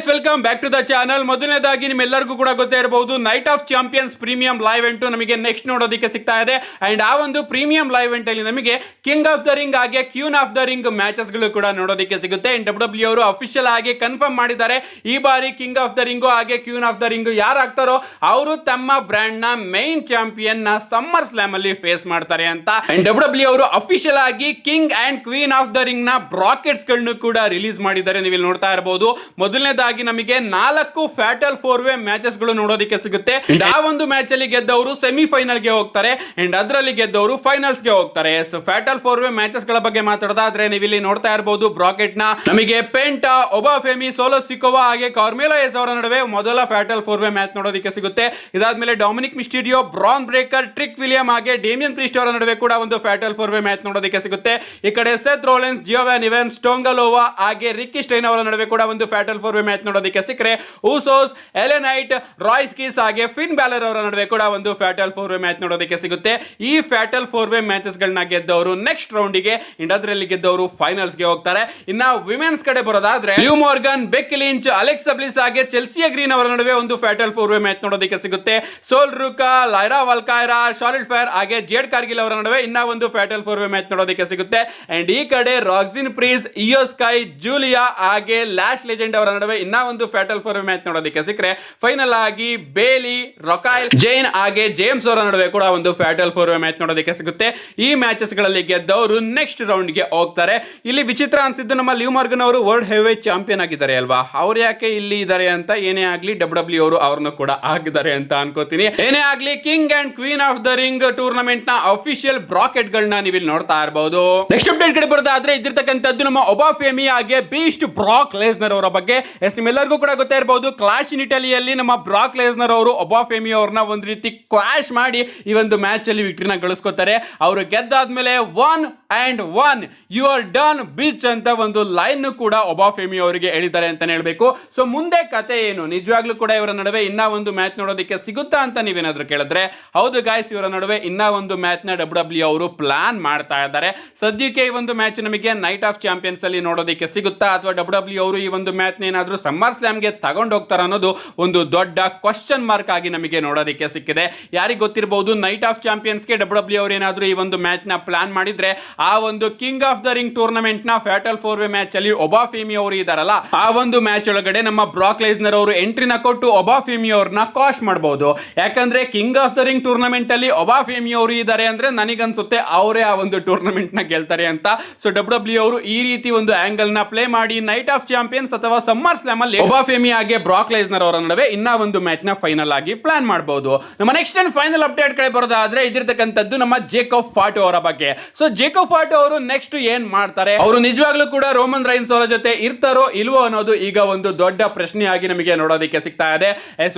Welcome back to the channel. ಮೊದಲನೇದಾಗಿ ನಿಮ್ಮೆಲ್ಲರಿಗೂ ಕೂಡ ಗೊತ್ತೇ ಇರಬಹುದು, night of champions premium live ಎಂಟು ನಮಗೆ ನೆಕ್ಸ್ಟ್ ನೋಡೋದಕ್ಕೆ ಸಿಗ್ತಾ ಇದೆ. ಅಂಡ್ ಆ ಒಂದು ಪ್ರೀಮಿಯಂ ಲೈವ್ ಎಂಟ್ ಅಲ್ಲಿ ನಮಗೆ ಕಿಂಗ್ ಆಫ್ ದ ರಿಂಗ್ ಹಾಗೆ ಕ್ಯೂನ್ ಆಫ್ ದ ರಿಂಗ್ ಮ್ಯಾಚಸ್ ಗಳು ಕೂಡ ನೋಡೋದಕ್ಕೆ ಸಿಗುತ್ತೆ. ಡಬ್ಲ್ಯೂ ಅವರು ಅಫಿಷಿಯಲ್ ಆಗಿ ಕನ್ಫರ್ಮ್ ಮಾಡಿದ್ದಾರೆ, ಈ ಬಾರಿ ಕಿಂಗ್ ಆಫ್ ದ ರಿಂಗ್ ಹಾಗೆ ಕ್ಯೂನ್ ಆಫ್ ದ ರಿಂಗ್ ಯಾರು ಆಗ್ತಾರೋ ಅವರು ತಮ್ಮ ಬ್ರ್ಯಾಂಡ್ ನ ಮೈನ್ ಚಾಂಪಿಯನ್ ನ ಸಮ್ಮರ್ ಸ್ಲಾಮ್ ಅಲ್ಲಿ ಫೇಸ್ ಮಾಡ್ತಾರೆ ಅಂತ. ಡಬ್ಲ್ಯೂ ಅವರು ಅಫಿಷಿಯಲ್ ಆಗಿ king and queen of the ring ನ ಬ್ರಾಕೆಟ್ಸ್ ಗಳನ್ನು ಕೂಡ ರಿಲೀಸ್ ಮಾಡಿದ್ದಾರೆ. ನೀವು ಇಲ್ಲಿ ನೋಡ್ತಾ ಇರಬಹುದು, ಮೊದಲನೇದಾಗಿ ನಮಗೆ 4 ಫ್ಯಾಟಲ್ 4-ವೇ ಮ್ಯಾಚಸ್ ಗಳು ನೋಡೋದಕ್ಕೆ ಸಿಗುತ್ತೆ. ಆ ಒಂದು ಮ್ಯಾಚ್ ಅಲ್ಲಿ ಗೆದ್ದವರು ಸೆಮಿಫೈನಲ್ ಗೆ ಹೋಗ್ತಾರೆ ಅಂಡ್ ಅದರಲ್ಲಿ ಗೆದ್ದವರು ಫೈನಲ್ಸ್ ಗೆ ಹೋಗ್ತಾರೆ. ಸೊ ಫ್ಯಾಟಲ್ 4-ವೇ ಮ್ಯಾಚಸ್ ಗಳ ಬಗ್ಗೆ ಮಾತಾಡೋದಾದ್ರೆ ನೀವು ಇಲ್ಲಿ ನೋಡ್ತಾ ಇರಬಹುದು, ಬ್ರಾಕೆಟ್ ನ ನಮಗೆ ಪೆಂಟಾ, ಒಬಾಫೆಮಿ, ಸೋಲೋ ಸಿಕೋವಾ ಹಾಗೆ ಕಾರ್ಮೆಲೋ ಎಸ್ ಅವರ ನಡುವೆ ಮೊದಲ ಫ್ಯಾಟಲ್ 4-ವೇ ಮ್ಯಾಚ್ ನೋಡೋದಕ್ಕೆ ಸಿಗುತ್ತೆ. ಇದಾದ್ಮೇಲೆ Dominik Mysterio, Bron Breakker, Trick William ಹಾಗೆ ಡೇಮಿಯನ್ ಪ್ರೀಸ್ಟ್ ಅವರ ನಡುವೆ ಕೂಡ ಒಂದು ಫ್ಯಾಟಲ್ 4-ವೇ ಮ್ಯಾಚ್ ನೋಡೋದಕ್ಕೆ ಸಿಗುತ್ತೆ. ಈ ಕಡೆ ಸೆತ್ ರೋಲೆನ್ಸ್, ಜಿಯೋವಾನ್ ಇವೆನ್ಸ್, ಟೊಂಗಲೋವಾ ಹಾಗೆ ರಿಕ್ಕಿ ಸ್ಟೈನ್ ಅವರ ನಡುವೆ ಕೂಡ ಒಂದು ಫ್ಯಾಟಲ್ 4-ವೇ ಮ್ಯಾಚ್ ನೋಡೋದಕ್ಕೆ ಸಿಕ್ಕರೆ, ಊಸೋಸ್, ಎಲೆ ನೈಟ್, ರಾಯ್ಸ್ ಕೀಸ್ ಹಾಗೆ ಫಿನ್ ಬ್ಯಾಲರ್ ಅವರ ನಡುವೆ ಕೂಡ ಒಂದು ಫ್ಯಾಟಲ್ 4-ವೇ ಮ್ಯಾಚ್ ನೋಡೋದಕ್ಕೆ ಸಿಗುತ್ತೆ. ಈ ಫ್ಯಾಟಲ್ 4-ವೇ ಮ್ಯಾಚಸ್ ಗಳನ್ನ ಗೆದ್ದವರು ನೆಕ್ಸ್ಟ್ ರೌಂಡ್ ಗೆ ಅದರಲ್ಲಿ ಗೆದ್ದವರು ಫೈನಲ್ಸ್ ಗೆ ಹೋಗ್ತಾರೆ. ಇನ್ನ ವಿಮೆನ್ಸ್ ಕಡೆ ಬರೋದಾದ್ರೆ Liv Morgan, Becky Lynch, Alexa Bliss ಹಾಗೆ ಚೆಲ್ಸಿಯಾ ಗ್ರೀನ್ ಅವರ ನಡುವೆ ಒಂದು ಫ್ಯಾಟಲ್ 4-ವೇ ಮ್ಯಾಚ್ ನೋಡೋದಕ್ಕೆ ಸಿಗುತ್ತೆ. ಸೋಲ್ ರೂಕಾ, ಲೈರಾ ವಲ್ಕೈರಾ, ಶಾರ್ಲೆಟ್ ಫೈರ್ ಹಾಗೆ ಜೇಡ್ ಕಾರ್ಗಿಲ್ ಅವರ ನಡುವೆ ಇನ್ನ ಒಂದು ಫ್ಯಾಟಲ್ 4-ವೇ ಮ್ಯಾಚ್ ನೋಡೋದಕ್ಕೆ ಸಿಗುತ್ತೆ. ಅಂಡ್ ಈ ಕಡೆ ರಾಕ್ಸಿನ್ ಪ್ರೀಸ್, ಇಯೋ ಸ್ಕೈ, ಜೂಲಿಯಾ ಹಾಗೆ ಲ್ಯಾಶ್ ಲೆಜೆಂಡ್ ಅವರ ನಡುವೆ ಇನ್ನ ಒಂದು ಫ್ಯಾಟಲ್ 4-ವೇ ಮ್ಯಾಚ್ ನೋಡೋದಕ್ಕೆ ಸಿಕ್ಕರೆ, ಫೈನಲ್ ಆಗಿ ಬೇಲಿ, ರೊಕೈಲ್, ಜೈನ್ ಹಾಗೆ ಜೇಮ್ಸ್ ಅವರ ನಡುವೆ ಕೂಡ ಒಂದು ಫ್ಯಾಟಲ್ 4-ವೇ ಮ್ಯಾಚ್ ನೋಡೋದಕ್ಕೆ ಸಿಗುತ್ತೆ. ಈ ಮ್ಯಾಚಸ್ ಗಳಲ್ಲಿ ಗೆದ್ದವರು ನೆಕ್ಸ್ಟ್ ರೌಂಡ್ ಗೆ ಹೋಗ್ತಾರೆ. ಇಲ್ಲಿ ವಿಚಿತ್ರ ಅನ್ಸಿದ್ದು, ನಮ್ಮ ಲಿವ್ ಮಾರ್ಗನ್ ಅವರು ವರ್ಲ್ಡ್ ಹೆವಿವೇಟ್ ಚಾಂಪಿಯನ್ ಆಗಿದ್ದಾರೆ ಅಲ್ವಾ, ಅವ್ರು ಯಾಕೆ ಇಲ್ಲಿ ಇದ್ದಾರೆ ಅಂತ. ಏನೇ ಆಗ್ಲಿ ಡಬ್ಲ್ಯೂ ಅವರು ಅವ್ರನ್ನು ಕೂಡ ಆಗಿದ್ದಾರೆ ಅಂತ ಅನ್ಕೋತೀನಿ. ಏನೇ ಆಗ್ಲಿ king and queen of the ring tournament ನ ಅಫಿಷಿಯಲ್ ಬ್ರಾಕೆಟ್ ಗಳನ್ನ ನೀವು ಇಲ್ಲಿ ನೋಡ್ತಾ ಇರಬಹುದು. ನೆಕ್ಸ್ಟ್ ಅಪ್ಡೇಟ್ ಕಡೆ ಬರೋದಾದ್ರೆ ಇದಿರ್ತಕ್ಕಂಥದ್ದು ನಮ್ಮ ಒಬಾಫೆಮಿ ಹಾಗೆ ಬೀಸ್ಟ್ ಬ್ರಾಕ್ ಲೆಸ್ನರ್ ಅವರ ಬಗ್ಗೆ. ನಿಮ್ಮೆಲ್ಲರಿಗೂ ಕೂಡ ಗೊತ್ತೇ ಇರಬಹುದು, ಕ್ಲಾಶ್ ಇನ್ ಇಟಲಿಯಲ್ಲಿ ನಮ್ಮ ಬ್ರಾಕ್ ಲೆಸ್ನರ್ ಅವರು ಒಬಾಫೆಮಿ ಅವ್ರನ್ನ ಒಂದು ರೀತಿ ಕ್ವಾಶ್ ಮಾಡಿ ಈ ಒಂದು ಮ್ಯಾಚ್ ಅಲ್ಲಿ ವಿಕ್ಟರಿನ ಗಳಿಸ್ಕೊತಾರೆ. ಅವರು ಗೆದ್ದಾದ್ಮೇಲೆ 1 ಯು ಆರ್ ಡನ್ ಬಿಚ್ ಅಂತ ಒಂದು ಲೈನ್ ಕೂಡ ಒಬಾಫೆಮಿ ಅವರಿಗೆ ಹೇಳಿದ್ದಾರೆ ಅಂತಾನೆ ಹೇಳ್ಬೇಕು. ಸೊ ಮುಂದೆ ಕತೆ ಏನು, ನಿಜವಾಗ್ಲೂ ಕೂಡ ಇವರ ನಡುವೆ ಇನ್ನ ಒಂದು ಮ್ಯಾಚ್ ನೋಡೋದಕ್ಕೆ ಸಿಗುತ್ತಾ ಅಂತ ನೀವೇನಾದ್ರೂ ಕೇಳಿದ್ರೆ, ಹೌದು ಗಾಯ್ಸ್, ಇವರ ನಡುವೆ ಇನ್ನ ಒಂದು ಮ್ಯಾಚ್ ನ ಡಬ್ಲ್ಯೂ ಅವರು ಪ್ಲಾನ್ ಮಾಡ್ತಾ ಇದ್ದಾರೆ. ಸದ್ಯಕ್ಕೆ ಈ ಒಂದು ಮ್ಯಾಚ್ ನಮಗೆ ನೈಟ್ ಆಫ್ ಚಾಂಪಿಯನ್ಸ್ ಅಲ್ಲಿ ನೋಡೋದಕ್ಕೆ ಸಿಗುತ್ತಾ, ಅಥವಾ ಡಬ್ಲ್ಯೂ ಅವರು ಈ ಒಂದು ಮ್ಯಾಚ್ ಏನಾದ್ರೂ ಸಮ್ಮರ್ ಸ್ಲಾಮ್ ಗೆ ತಗೊಂಡು ಹೋಗ್ತಾರ ಅನ್ನೋದು ಒಂದು ದೊಡ್ಡ ಕ್ವಶನ್ ಮಾರ್ಕ್ ಆಗಿ ನಮಗೆ ನೋಡೋದಕ್ಕೆ ಸಿಕ್ಕಿದೆ. ಯಾರಿಗೆ ಗೊತ್ತಿರಬಹುದು, ನೈಟ್ ಆಫ್ ಚಾಂಪಿಯನ್ಸ್ ಗೆ ಡಬ್ಲ್ಯೂ ಅವರು ಏನಾದ್ರೂ ಈ ಒಂದು ಮ್ಯಾಚ್ ನ ಪ್ಲಾನ್ ಮಾಡಿದ್ರೆ, ಆ ಒಂದು king of the ring tournament ನ ಫ್ಯಾಟಲ್ 4-ವೇ ಮ್ಯಾಚ್ ಅಲ್ಲಿ ಒಬಾಫೆಮಿ ಅವರು ಇದಾರಲ್ಲ, ಆ ಒಂದು ಮ್ಯಾಚ್ ಒಳಗಡೆ ನಮ್ಮ ಬ್ರಾಕ್ ಲೆಸ್ನರ್ ಅವರು ಎಂಟ್ರಿನ ಕೊಟ್ಟು ಒಬಾಫೆಮಿ ಅವ್ರನ್ನ ಕಾಶ್ ಮಾಡಬಹುದು. ಯಾಕಂದ್ರೆ king of the ring tournament ಅಲ್ಲಿ ಒಬಾಫೆಮಿ ಅವರು ಇದ್ದಾರೆ ಅಂದ್ರೆ ನನಗನ್ಸುತ್ತೆ ಅವರೇ ಆ ಒಂದು ಟೂರ್ನಮೆಂಟ್ ನ ಗೆಲ್ತಾರೆ ಅಂತ. ಸೊ ಡಬ್ಲ್ಯೂ ಅವರು ಈ ರೀತಿ ಒಂದು ಆಂಗಲ್ ನ ಪ್ಲೇ ಮಾಡಿ ನೈಟ್ ಆಫ್ ಚಾಂಪಿಯನ್ಸ್ ಅಥವಾ ಸಮ್ಮರ್ ಸ್ಲಾಮ್ ಅಲ್ಲಿ ಒಬಾಫೆಮಿ ಹಾಗೆ ಬ್ರಾಕ್ ಲೆಸ್ನರ್ ಅವರ ನಡುವೆ ಇನ್ನ ಒಂದು ಮ್ಯಾಚ್ ನ ಫೈನಲ್ ಆಗಿ ಪ್ಲಾನ್ ಮಾಡಬಹುದು. ನಮ್ಮ ನೆಕ್ಸ್ಟ್ ಅಂಡ್ ಫೈನಲ್ ಅಪ್ಡೇಟ್ ಕಡೆ ಬರೋದಾದ್ರೆ ಇದಿರ್ತಕ್ಕಂಥದ್ದು ನಮ್ಮ ಜೇಕೋಬ್ ಫಾಟೋ ಅವರ ಬಗ್ಗೆ. ಸೊ ಜೇಕೋಬ್ ಫಾಟೋ ಅವರು ನೆಕ್ಸ್ಟ್ ಏನ್ ಮಾಡ್ತಾರೆ, ಅವರು ನಿಜವಾಗ್ಲೂ ಕೂಡ ರೋಮನ್ ರೈನ್ಸ್ ಅವರ ಜೊತೆ ಇರ್ತಾರೋ ಇಲ್ವೋ ಅನ್ನೋದು ಈಗ ಒಂದು ದೊಡ್ಡ ಪ್ರಶ್ನೆಯಾಗಿ ನಮಗೆ ನೋಡೋದಕ್ಕೆ ಸಿಗ್ತಾ ಇದೆ.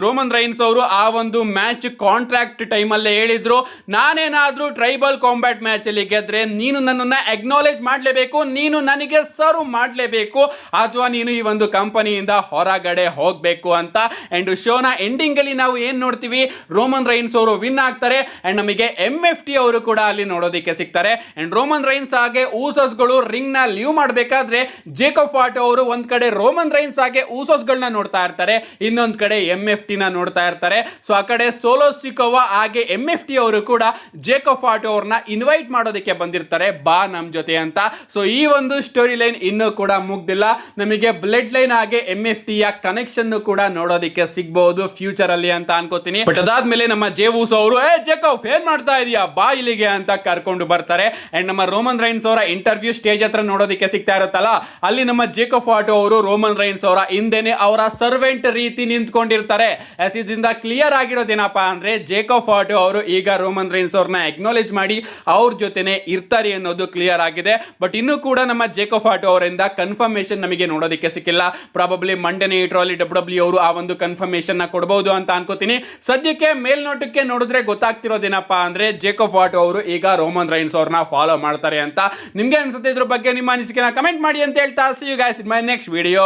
ರೋಮನ್ ರೈನ್ಸ್ ಅವರು ಆ ಒಂದು ಮ್ಯಾಚ್ ಕಾಂಟ್ರಾಕ್ಟ್ ಟೈಮ್ ಅಲ್ಲೇ ಹೇಳಿದ್ರು, ನಾನೇನಾದ್ರೂ ಟ್ರೈಬಲ್ ಕಾಂಬ್ಯಾಟ್ ಮ್ಯಾಚ್ ಅಲ್ಲಿ ಗೆದ್ರೆ ನೀನು ನನ್ನನ್ನ ಅಕ್ನಾಲೇಜ್ ಮಾಡಲೇಬೇಕು, ನೀನು ನನಗೆ ಸರ್ವ್ ಮಾಡಲೇಬೇಕು, ಅಥವಾ ನೀನು ಈ ಒಂದು ಕಂಪನಿಯಿಂದ ಹೊರಗಡೆ ಹೋಗಬೇಕು ಅಂತ. ಅಂಡ್ ಶೋನ ಎಂಡಿಂಗ್ ಅಲ್ಲಿ ನಾವು ಏನ್ ನೋಡ್ತೀವಿ, ರೋಮನ್ ರೈನ್ಸ್ ಅವರು ವಿನ್ ಆಗ್ತಾರೆ ಅಂಡ್ ನಮಗೆ MFT ಅವರು ಕೂಡ ಅಲ್ಲಿ ನೋಡೋದಕ್ಕೆ ಸಿಗ್ತಾರೆ. ಅಂಡ್ ರೋಮನ್ ರೈನ್ಸ್ ಹಾಗೆ ಊಸೋಸ್ ಗಳು ರಿಂಗ್ ನ ಲೀವ್ ಮಾಡಬೇಕಾದ್ರೆ ಜೇಕೋಬ್ ಫಾಟೋ ಅವರು ಒಂದ್ ಕಡೆ ರೋಮನ್ ರೈನ್ಸ್ ಹಾಗೆ ಊಸೋಸ್ ಗಳನ್ನ ನೋಡ್ತಾ ಇರ್ತಾರೆ, ಇನ್ನೊಂದ್ ಕಡೆ MFT ನ ನೋಡ್ತಾ ಇರ್ತಾರೆ. ಸೊ ಆ ಕಡೆ ಸೋಲೋ ಸಿಕೋವಾ ಹಾಗೆ MFT ಅವರು ಕೂಡ ಜೇಕೋಬ್ ಫಾಟೋ ಅವ್ರನ್ನ ಇನ್ವೈಟ್ ಮಾಡೋದಕ್ಕೆ ಬಂದಿರ್ತಾರೆ, ಬಾ ನಮ್ ಜೊತೆ ಅಂತ. ಸೊ ಈ ಒಂದು ಸ್ಟೋರಿ ಲೈನ್ ಇನ್ನೂ ಕೂಡ ಮುಗ್ದಿಲ್ಲ, ನಮಗೆ ಬ್ಲಡ್ ಲೈನ್ ಹಾಗೆ MFT ಯ ಕನೆಕ್ಷನ್ ಕೂಡ ನೋಡೋದಕ್ಕೆ ಸಿಗಬಹುದು ಫ್ಯೂಚರ್ ಅಲ್ಲಿ ಅಂತ ಅನ್ಕೋತೀನಿ. ಬಟ್ ಅದಾದ್ಮೇಲೆ ನಮ್ಮ ಜೇವೂಸ್ ಅವರು ಜೇಕೋಬ್ ಏನ್ ಮಾಡ್ತಾ ಇದೀಯಾ ಬಾ ಇಲ್ಲಿಗೆ ಅಂತ ಕರ್ಕೊಂಡು ಬರ್ತಾರೆ. ಅಂಡ್ ನಮ್ಮ ರೋಮನ್ ರೈನ್ಸ್ ಅವರ ಇಂಟರ್ವ್ಯೂ ಸ್ಟೇಜ್ ಹತ್ರ ನೋಡೋದಕ್ಕೆ ಸಿಗ್ತಾ ಇರುತ್ತಲ್ಲ, ಅಲ್ಲಿ ನಮ್ಮ ಜೇಕೋಬ್ ಫಾಟೋ ಅವರು ರೋಮನ್ ರೈನ್ಸ್ ಅವರ ಹಿಂದೆನೆ ಅವರ ಸರ್ವೆಂಟ್ ರೀತಿ ನಿಂತ್ಕೊಂಡಿರ್ತಾರೆ. ಇದರಿಂದ ಕ್ಲಿಯರ್ ಆಗಿರೋದೇನಪ್ಪಾ ಅಂದ್ರೆ ಜೇಕೋಬ್ ಫಾಟೋ ಅವರು ಈಗ ರೋಮನ್ ರೈನ್ಸ್ ಅವ್ರನ್ನ ಅಕ್ನಾಲೇಜ್ ಮಾಡಿ ಅವ್ರ ಜೊತೆನೆ ಇರ್ತಾರೆ ಅನ್ನೋದು ಕ್ಲಿಯರ್ ಆಗಿದೆ. ಬಟ್ ಇನ್ನೂ ಕೂಡ ನಮ್ಮ ಜೇಕೋಬ್ ಫಾಟೋ ಅವರಿಂದ ಕನ್ಫರ್ಮೇಶನ್ ನಮಗೆ ನೋಡೋದಕ್ಕೆ ಸಿಕ್ಕಿಲ್ಲ. ಪ್ರಾಬಬ್ಲಿ ಮಂಡೇ ನೈಟ್ ಅಲ್ಲಿ ಡಬ್ಲ್ಯೂ ಅವರು ಆ ಒಂದು ಕನ್ಫರ್ಮೇಶನ್ ನ ಕೊಡಬಹುದು ಅಂತ ಅನ್ಕೋತೀನಿ. ಸದ್ಯಕ್ಕೆ ಮೇಲ್ನೋಟಕ್ಕೆ ನೋಡಿದ್ರೆ ಗೊತ್ತಾಗ್ತಿರೋದೇನಪ್ಪಾ ಅಂದ್ರೆ ಜೇಕೋಬ್ ಫಾಟೋ ಅವರು ಈಗ ರೋಮನ್ ರೈನ್ಸ್ ಅವ್ರನ್ನ ಫಾಲೋ ಮಾಡ್ತಾರೆ ಅಂತ. ನಿಮ್ಗೆ ಅನ್ಸುತ್ತೆ ಇದ್ರ ಬಗ್ಗೆ ನಿಮ್ಮ ಅನಿಸಿಕೆನ ಕಮೆಂಟ್ ಮಾಡಿ ಅಂತ ಹೇಳ್ತಾ, see you guys in my next video.